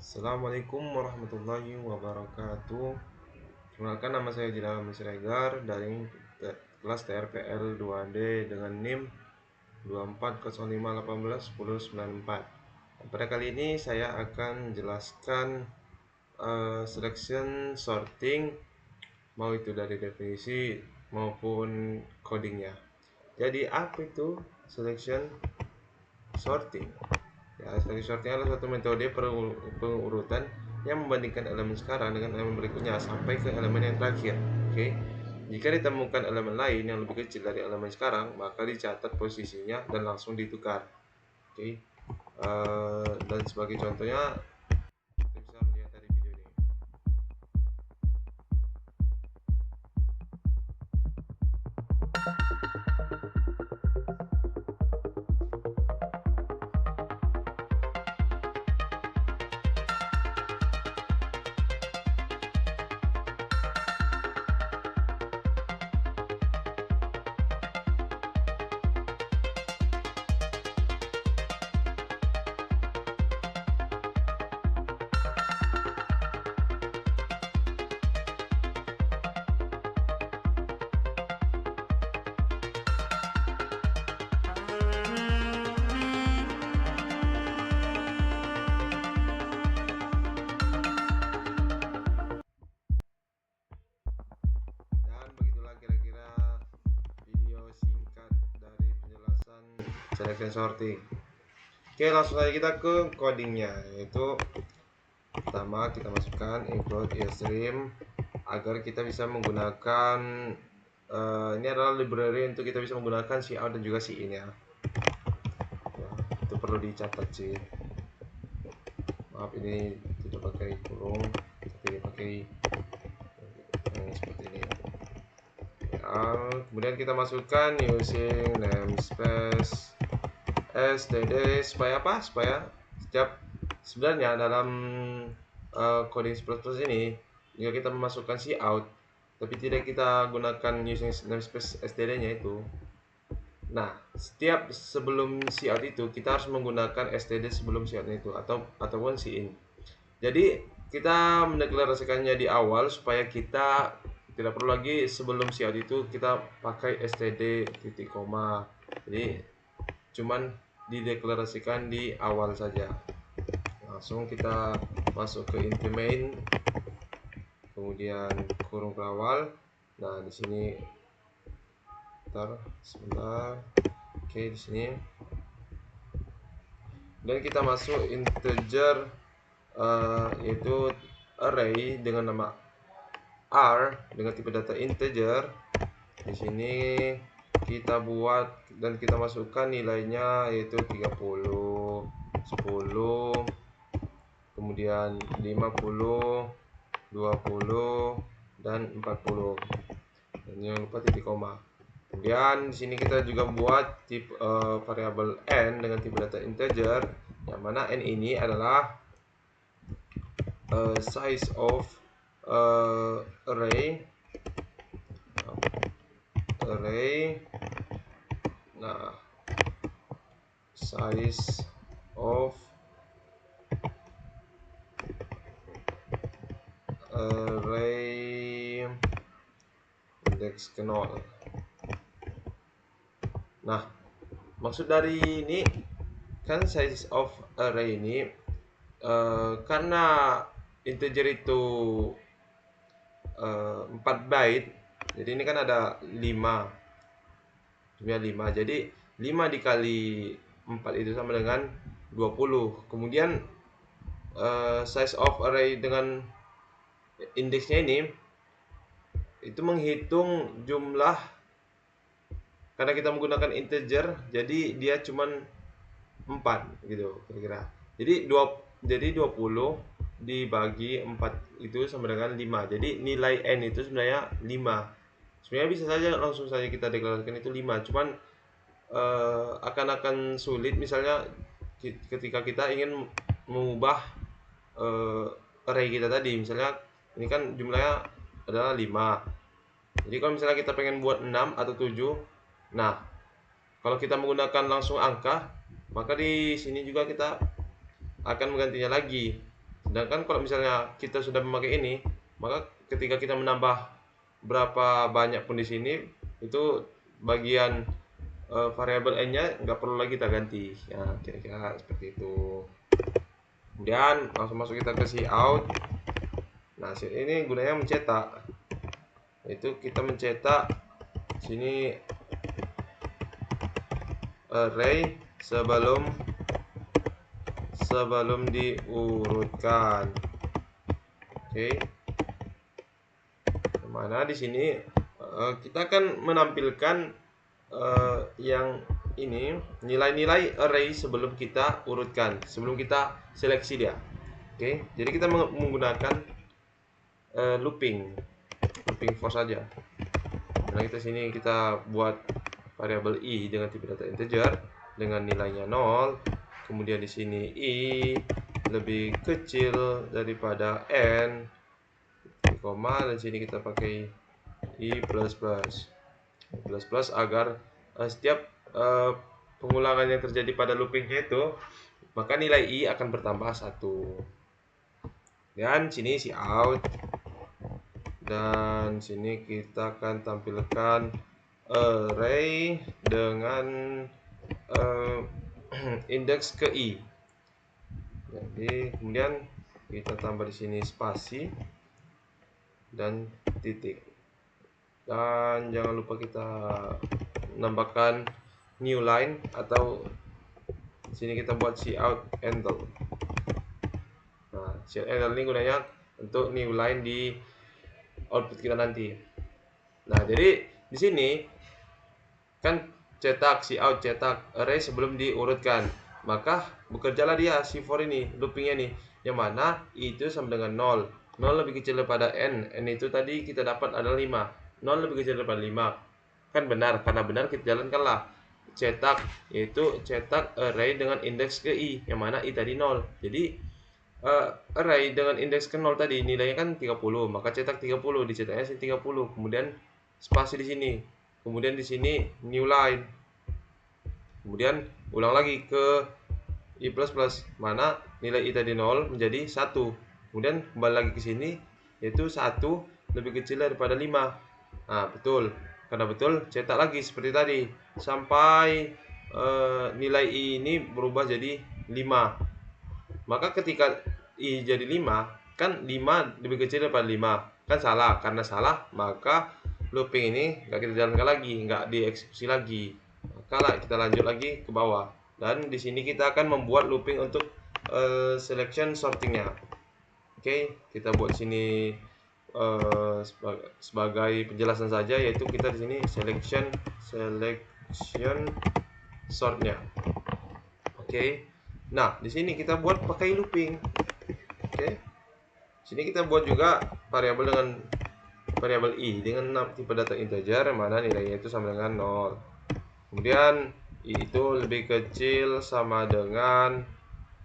Assalamualaikum warahmatullahi wabarakatuh. Perkenalkan, nama saya Jidalam Siregar dari kelas TRPL 2D dengan NIM 2405181094. Pada kali ini saya akan menjelaskan selection sorting, mau itu dari definisi maupun codingnya. Jadi apa itu selection sorting? Ya, selection sorting adalah suatu metode pengurutan yang membandingkan elemen sekarang dengan elemen berikutnya sampai ke elemen yang terakhir. Oke. Jika ditemukan elemen lain yang lebih kecil dari elemen sekarang, maka dicatat posisinya dan langsung ditukar. Oke. Dan sebagai contohnya, kita bisa melihat dari video ini. Dan begitulah kira-kira video singkat dari penjelasan selection sorting. Oke, langsung saja kita ke codingnya, yaitu pertama kita masukkan include stream agar kita bisa menggunakan ini adalah library untuk kita bisa menggunakan cout dan juga in ya. Itu perlu dicatat sih. Maaf, ini tidak pakai kurung, tapi pakai yang seperti ini. Kemudian kita masukkan using namespace std supaya apa? Supaya sebenarnya dalam coding C++ ini jika kita memasukkan cout tapi tidak kita gunakan using namespace std-nya itu. Nah, setiap sebelum cout itu kita harus menggunakan std sebelum cout itu ataupun in. Jadi kita mendeklarasikannya di awal supaya kita tidak perlu lagi sebelum cout itu kita pakai std titik koma. Jadi cuman dideklarasikan di awal saja. Langsung kita masuk ke inti main, kemudian kurung awal. Nah, di sini sebentar. Oke, di sini. Dan kita masuk integer yaitu array dengan nama R dengan tipe data integer. Di sini kita buat dan kita masukkan nilainya yaitu 30, 10, kemudian 50, 20 dan 40. Dan jangan lupa titik koma. Kemudian di sini kita juga buat tipe variabel n dengan tipe data integer, yang mana n ini adalah size of array. Nah, size of array index ke 0. Nah, maksud dari ini kan size of array ini karena integer itu 4 byte, jadi ini kan ada 5, jadi 5 dikali 4 itu sama dengan 20. Kemudian size of array dengan indeksnya ini itu menghitung jumlah, karena kita menggunakan integer jadi dia cuman 4 gitu kira-kira. Jadi 20 dibagi 4 itu sama dengan 5. Jadi nilai n itu sebenarnya 5. Sebenarnya bisa saja langsung saja kita deklarasikan itu 5. Cuman akan sulit misalnya ketika kita ingin mengubah array kita tadi. Misalnya ini kan jumlahnya adalah 5. Jadi kalau misalnya kita pengen buat 6 atau 7, nah kalau kita menggunakan langsung angka, maka di sini juga kita akan menggantinya lagi. Sedangkan kalau misalnya kita sudah memakai ini, maka ketika kita menambah berapa banyak pun di sini, itu bagian variabel n-nya nggak perlu lagi kita ganti. Ya, kira-kira seperti itu. Kemudian langsung masuk kita ke cout. Nah, ini gunanya mencetak. Itu kita mencetak sini array sebelum diurutkan. Oke. Mana di sini kita akan menampilkan yang ini nilai-nilai array sebelum kita urutkan, sebelum kita seleksi dia. Oke, jadi kita menggunakan looping for saja. Nah, kita sini kita buat variabel i dengan tipe data integer dengan nilainya 0. Kemudian di sini i lebih kecil daripada n, koma, dan sini kita pakai i plus agar setiap pengulangan yang terjadi pada loopingnya itu, maka nilai i akan bertambah 1. Dan sini cout, dan sini kita akan tampilkan array dengan indeks ke i. Jadi kemudian kita tambah di sini spasi dan titik. Dan jangan lupa kita menambahkan new line, atau sini kita buat cout handle. Nah, cout handle ini gunanya untuk new line di output kita nanti. Nah, jadi di sini kan cetak cout, cetak array sebelum diurutkan, maka bekerjalah dia C4 ini, loopingnya nih, yang mana itu sama dengan 0. 0 lebih kecil daripada n itu tadi kita dapat adalah 5. 0 lebih kecil daripada 5. Kan benar, karena benar kita jalankanlah cetak, yaitu cetak array dengan indeks ke i, yang mana i tadi 0. Jadi array dengan indeks ke 0 tadi nilainya kan 30, maka cetak 30, dicetaknya sini 30, kemudian spasi di sini, kemudian di sini new line, kemudian ulang lagi ke i plus mana nilai i tadi 0 menjadi 1, kemudian kembali lagi ke sini, yaitu 1 lebih kecil daripada 5. Nah, betul, karena betul cetak lagi seperti tadi sampai nilai i ini berubah jadi 5. Maka ketika i jadi 5, kan 5 lebih kecil daripada 5, kan salah. Karena salah, maka looping ini nggak kita jalankan lagi, nggak dieksekusi lagi. Maka kita lanjut lagi ke bawah, dan di sini kita akan membuat looping untuk selection sortingnya. Oke, kita buat sini sebagai penjelasan saja, yaitu kita di sini selection sortnya. Oke. Nah, di sini kita buat pakai looping. Oke. Sini kita buat juga variabel dengan variabel i dengan tipe data integer, yang mana nilainya itu sama dengan 0. Kemudian i itu lebih kecil sama dengan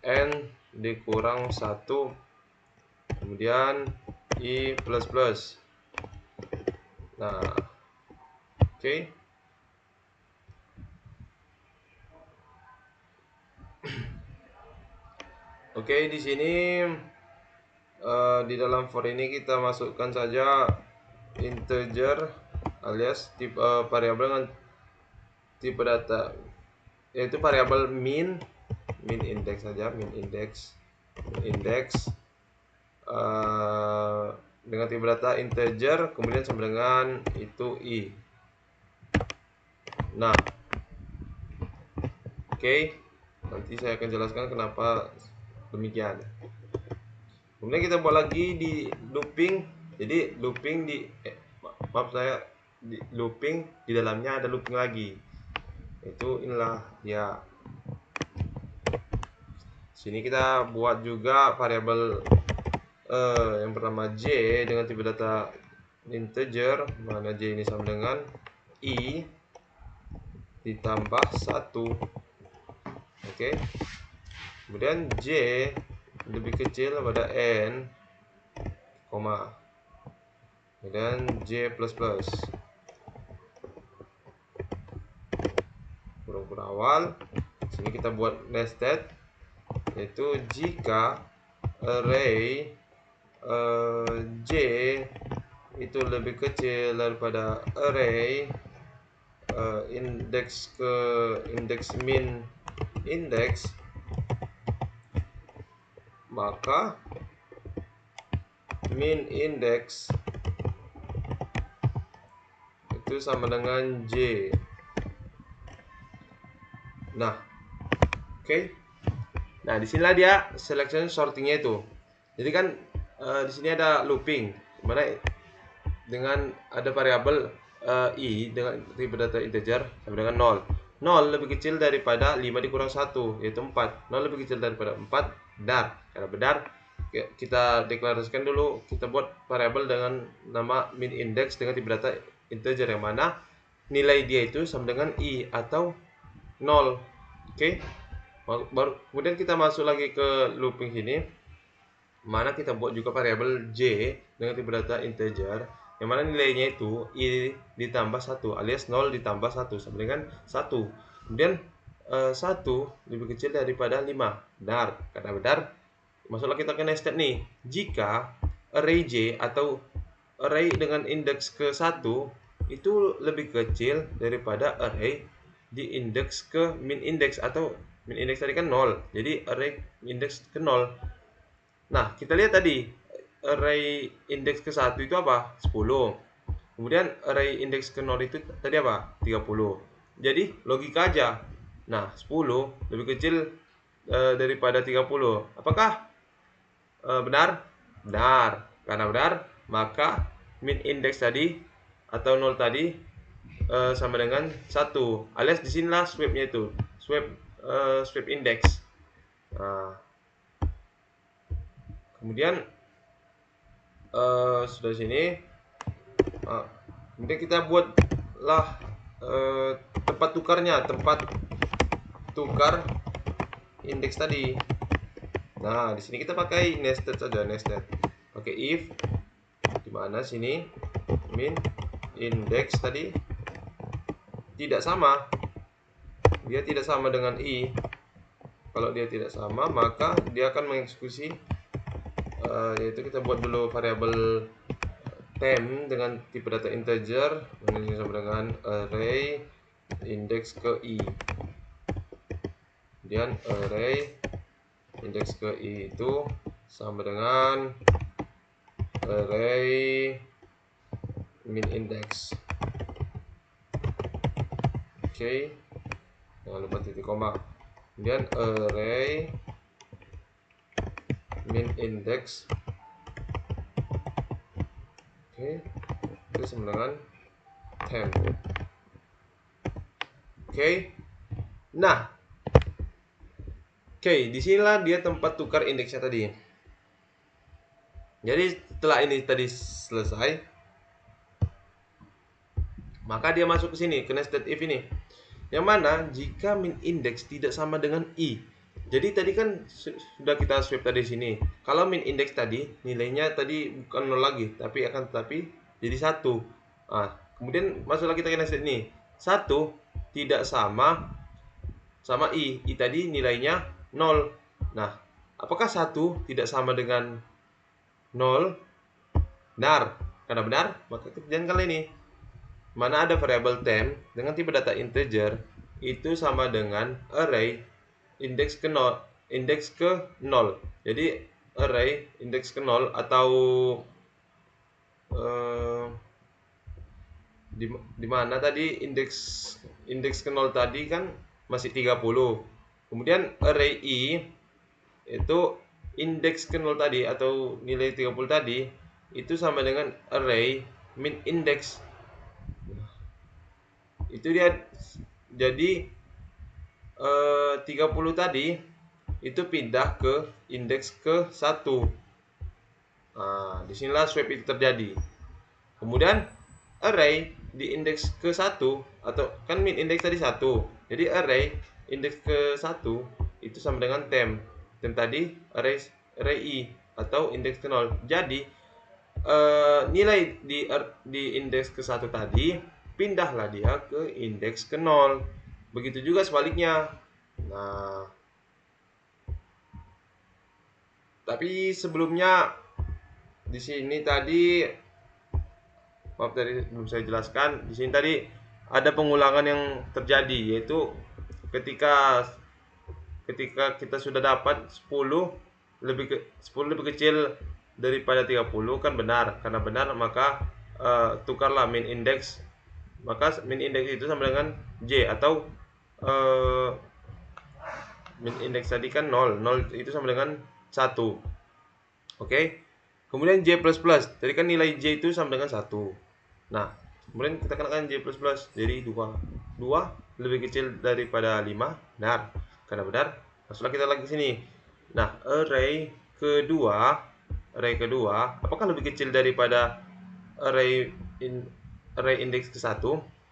n dikurang 1. Kemudian i plus. Nah, oke. Oke, di sini di dalam for ini kita masukkan saja integer alias tipe variabel dengan tipe data, yaitu variabel min index saja, min index dengan tipe data integer, kemudian sama dengan itu i. Nah, oke, nanti saya akan jelaskan kenapa demikian. Kemudian kita buat lagi di looping. Jadi looping di looping di dalamnya ada looping lagi. Itu inilah ya. Sini kita buat juga variabel yang bernama j dengan tipe data integer, mana j ini sama dengan i ditambah 1. Oke. Kemudian j lebih kecil pada n, koma, kemudian j plus kurung awal. Sini kita buat nested, yaitu jika array J itu lebih kecil daripada array indeks min indeks, maka min indeks itu sama dengan J. Nah, oke. Nah, disinilah dia selection sortingnya itu. Jadi kan di sini ada looping, mana dengan ada variabel i dengan tipe data integer sama dengan 0. 0 lebih kecil daripada 5 dikurang 1, yaitu 4. 0 lebih kecil daripada 4, benar. Karena benar, kita deklarasikan dulu, kita buat variabel dengan nama min index dengan tipe data integer, yang mana nilai dia itu sama dengan i atau 0. Oke. Baru kemudian kita masuk lagi ke looping sini, mana kita buat juga variabel j dengan tipe data integer, yang mana nilainya itu i ditambah 1 alias 0 ditambah 1 sama dengan 1. Kemudian 1 lebih kecil daripada 5, benar. Karena benar, masuklah kita ke next step nih. Jika array j atau array dengan indeks ke 1 itu lebih kecil daripada array di indeks ke min indeks, atau min indeks tadi kan 0, jadi array indeks ke 0. Nah, kita lihat tadi array indeks ke 1 itu apa? 10. Kemudian array indeks ke 0 itu tadi apa? 30. Jadi logika aja. Nah, 10 lebih kecil daripada 30. Apakah benar? Benar. Karena benar, maka min indeks tadi atau 0 tadi sama dengan 1. Alias disinilah swapnya itu. Swap index. Nah, kemudian sudah sini, kemudian kita buatlah tempat tukar indeks tadi. Nah, di sini kita pakai nested saja, nested. Pakai if, di mana sini min indeks tadi tidak sama, dia tidak sama dengan i. Kalau dia tidak sama, maka dia akan mengeksekusi, yaitu kita buat dulu variabel temp dengan tipe data integer, ini sama dengan array indeks ke i. Kemudian array indeks ke i itu sama dengan array min index. Oke. Jangan lupa titik koma. Kemudian array min index. Oke. Itu sama dengan temp. Oke. Nah, oke, disinilah dia tempat tukar indeksnya tadi. Jadi setelah ini tadi selesai, maka dia masuk ke sini, ke nested if ini, yang mana jika min index tidak sama dengan i. Jadi tadi kan sudah kita swap tadi sini. Kalau min index tadi nilainya tadi bukan 0 lagi, tapi akan jadi 1. Nah, kemudian masuklah kita ke nested ini. 1 tidak sama i. I tadi nilainya 0. Nah, apakah 1 tidak sama dengan 0? Benar. Karena benar, maka kerjaan kali ini, mana ada variabel temp dengan tipe data integer itu sama dengan array indeks ke 0, Jadi array indeks ke 0 atau di mana tadi indeks ke 0 tadi kan masih 30. Kemudian array i itu indeks ke 0 tadi atau nilai 30 tadi itu sama dengan array min index. Itu dia. Jadi 30 tadi itu pindah ke indeks ke 1. Nah, disinilah swap itu terjadi. Kemudian array di indeks ke 1, atau kan min indeks tadi 1. Jadi array indeks ke 1 itu sama dengan temp. Temp tadi array i atau indeks ke 0. Jadi nilai di indeks ke 1 tadi pindahlah dia ke indeks ke 0. Begitu juga sebaliknya. Nah, Tapi sebelumnya di sini tadi, maaf tadi belum saya jelaskan. Di sini tadi ada pengulangan yang terjadi, yaitu ketika ketika kita sudah dapat 10 lebih kecil daripada 30 kan benar. Karena benar maka tukarlah min index. Maka min index itu sama dengan J, atau min index tadi kan 0. 0 itu sama dengan 1. Oke. Kemudian J++. Tadi kan nilai J itu sama dengan 1. Nah, kemudian kita kenakan J++. Jadi 2. 2 lebih kecil daripada 5. Benar. Karena benar, masuklah kita lagi ke sini. Nah, array kedua, apakah lebih kecil daripada array index ke-1?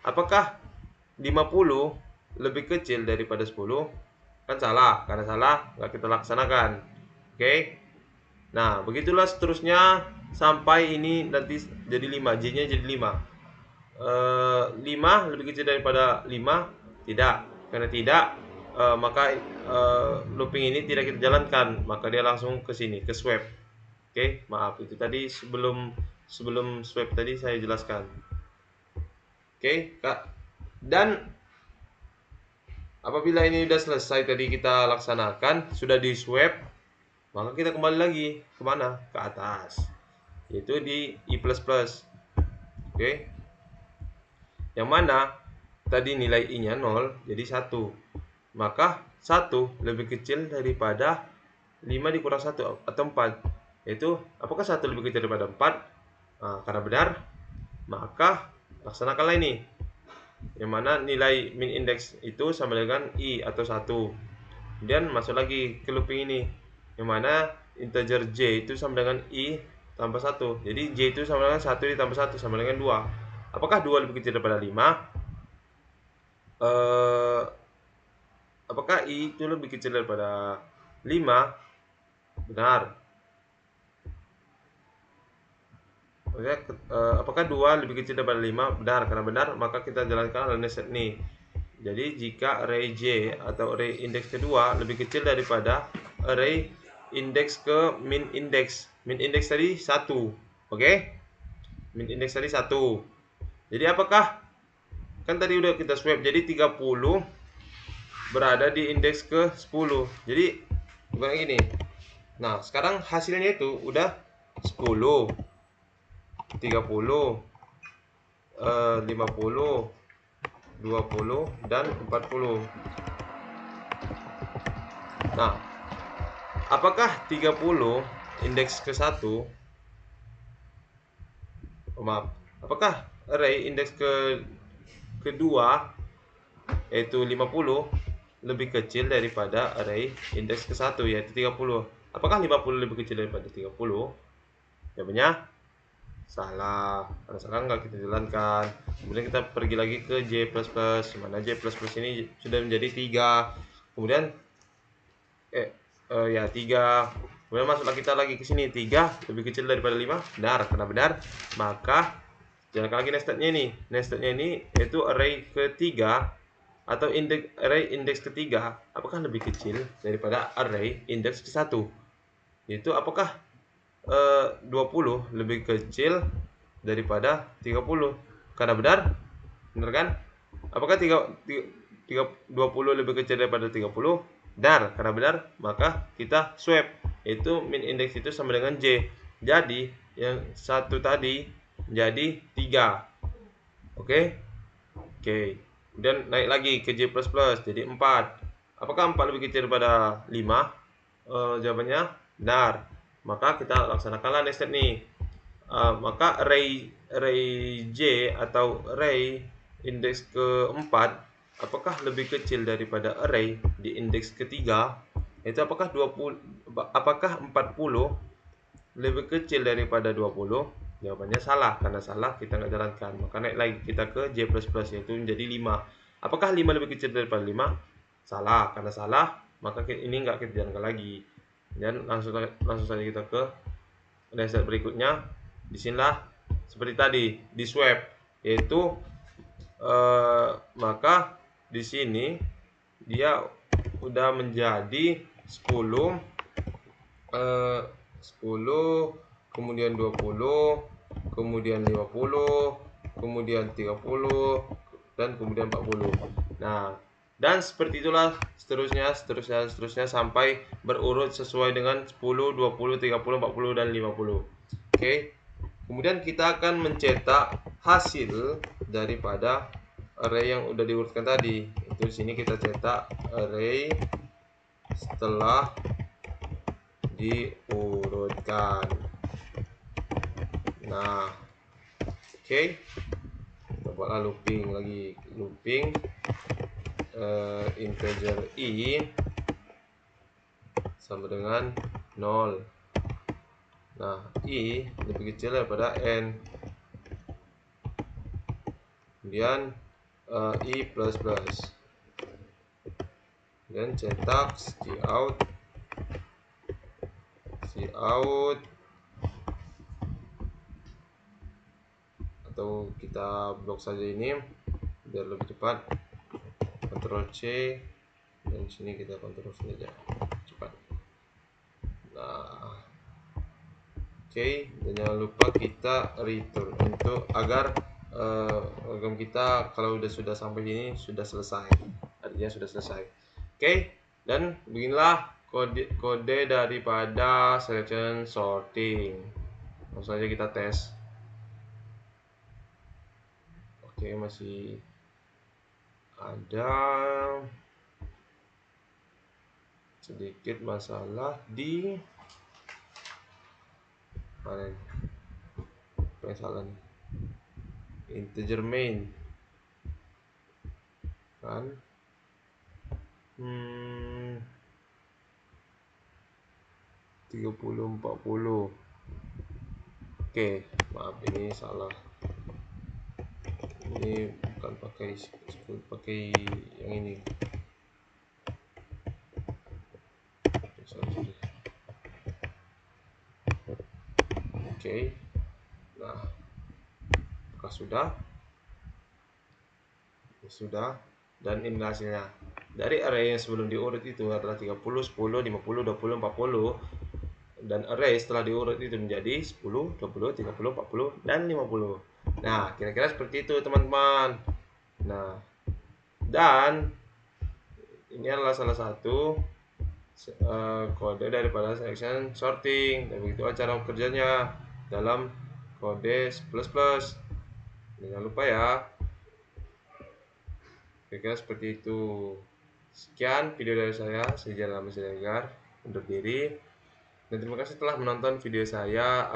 Apakah 50 lebih kecil daripada 10? Kan salah. Karena salah, nggak kita laksanakan. Oke. Nah, begitulah seterusnya sampai ini nanti jadi 5. J-nya jadi 5. 5 lebih kecil daripada 5? Tidak. Karena tidak, maka looping ini tidak kita jalankan. Maka dia langsung ke sini, ke swap. Oke, maaf. Itu tadi sebelum swap tadi saya jelaskan. Oke, Kak. Dan apabila ini sudah selesai tadi kita laksanakan, sudah di swap, maka kita kembali lagi kemana? Ke atas, yaitu di i++. Oke, yang mana tadi nilai i-nya 0 jadi 1, maka 1 lebih kecil daripada 5 dikurang 1 atau 4, yaitu apakah 1 lebih kecil daripada 4? Nah, karena benar maka laksanakanlah ini, yang mana nilai min index itu sama dengan i atau 1. Kemudian masuk lagi ke looping ini, yang mana integer j itu sama dengan i tambah 1. Jadi j itu sama dengan 1 ditambah 1 sama dengan 2. Apakah 2 lebih kecil daripada 5? Apakah i itu lebih kecil daripada 5? Benar. Apakah 2 lebih kecil daripada 5? Benar. Karena benar, maka kita jalankan hal ini. Jadi jika array j atau array indeks kedua lebih kecil daripada array indeks ke min indeks. Min indeks tadi 1. Oke? Min indeks tadi 1. Jadi apakah, kan tadi udah kita swap, jadi 30 berada di indeks ke 10. Jadi bukan gini. Nah, sekarang hasilnya itu udah 10, 30, 50, 20 dan 40. Nah, apakah 30 indeks ke-1? Maaf. Apakah array indeks kedua yaitu 50 lebih kecil daripada array indeks ke-1 yaitu 30? Apakah 50 lebih kecil daripada 30? Jawabannya salah. Karena salah nggak kita jalankan. Kemudian kita pergi lagi ke J++, mana J++ ini sudah menjadi 3. Kemudian 3. Kemudian masuklah kita lagi ke sini, 3 lebih kecil daripada 5. Benar. Karena benar, maka jalankan lagi nested-nya ini. Nested-nya ini yaitu array ketiga atau array indeks ketiga, apakah lebih kecil daripada array indeks ke-1? Yaitu apakah 20 lebih kecil daripada 30? Karena benar kan? Apakah 20 lebih kecil daripada 30? Benar. Karena benar, maka kita swap, yaitu min indeks itu sama dengan j. Jadi yang 1 tadi menjadi 3. Oke. Kemudian naik lagi ke j++, jadi 4. Apakah 4 lebih kecil daripada 5? Jawabannya benar. Maka kita laksanakanlah next step nih. Maka array j atau array indeks ke-4 apakah lebih kecil daripada array di indeks ketiga? Itu apakah 40 lebih kecil daripada 20? Jawabannya salah. Karena salah kita nggak jalankan. Maka naik lagi kita ke j++, yaitu menjadi 5. Apakah 5 lebih kecil daripada 5? Salah. Karena salah, maka ini nggak kita jalankan lagi. Dan langsung saja kita ke dashboard berikutnya. Disinilah seperti tadi di swap, yaitu maka di sini dia udah menjadi 10, 10, kemudian 20, kemudian 50, kemudian 30, dan kemudian 40. Nah, dan seperti itulah seterusnya sampai berurut sesuai dengan 10, 20, 30, 40, dan 50. Oke. Kemudian kita akan mencetak hasil daripada array yang udah diurutkan tadi. Itu di sini kita cetak array setelah diurutkan. Nah, oke. Kita buatlah looping lagi. Looping integer i sama dengan 0. Nah, i lebih kecil daripada n. Kemudian i plus plus. Dan cetak cout atau kita blok saja ini biar lebih cepat. Ctrl C dan sini kita Ctrl V aja cepat. Nah, oke, dan jangan lupa kita return untuk agar program kita kalau sudah sampai sini sudah selesai, artinya sudah selesai. Oke, dan beginilah kode daripada selection sorting. Langsung saja kita tes. Oke, masih ada sedikit masalah di mana nih? Apa yang salah nih? Integer main kan 30 40. Oke, maaf ini salah, ini bukan pakai yang ini. Oke, nah apakah sudah, dan ini hasilnya. Dari array yang sebelum diurut itu adalah 30, 10, 50, 20, 40, dan array setelah diurut itu menjadi 10, 20, 30, 40, dan 50. Nah, kira-kira seperti itu teman-teman. Nah, dan ini adalah salah satu kode daripada selection sorting, dan begitu cara kerjanya dalam kode C++. Jangan lupa ya. Kira-kira seperti itu. Sekian video dari saya Jalan Siregar undur diri. Dan terima kasih telah menonton video saya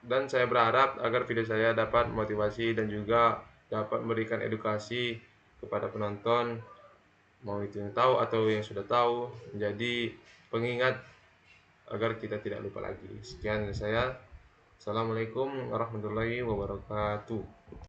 dan saya berharap agar video saya dapat motivasi dan juga dapat memberikan edukasi kepada penonton, mau itu yang tahu atau yang sudah tahu, menjadi pengingat agar kita tidak lupa lagi. Sekian dari saya. Assalamualaikum warahmatullahi wabarakatuh.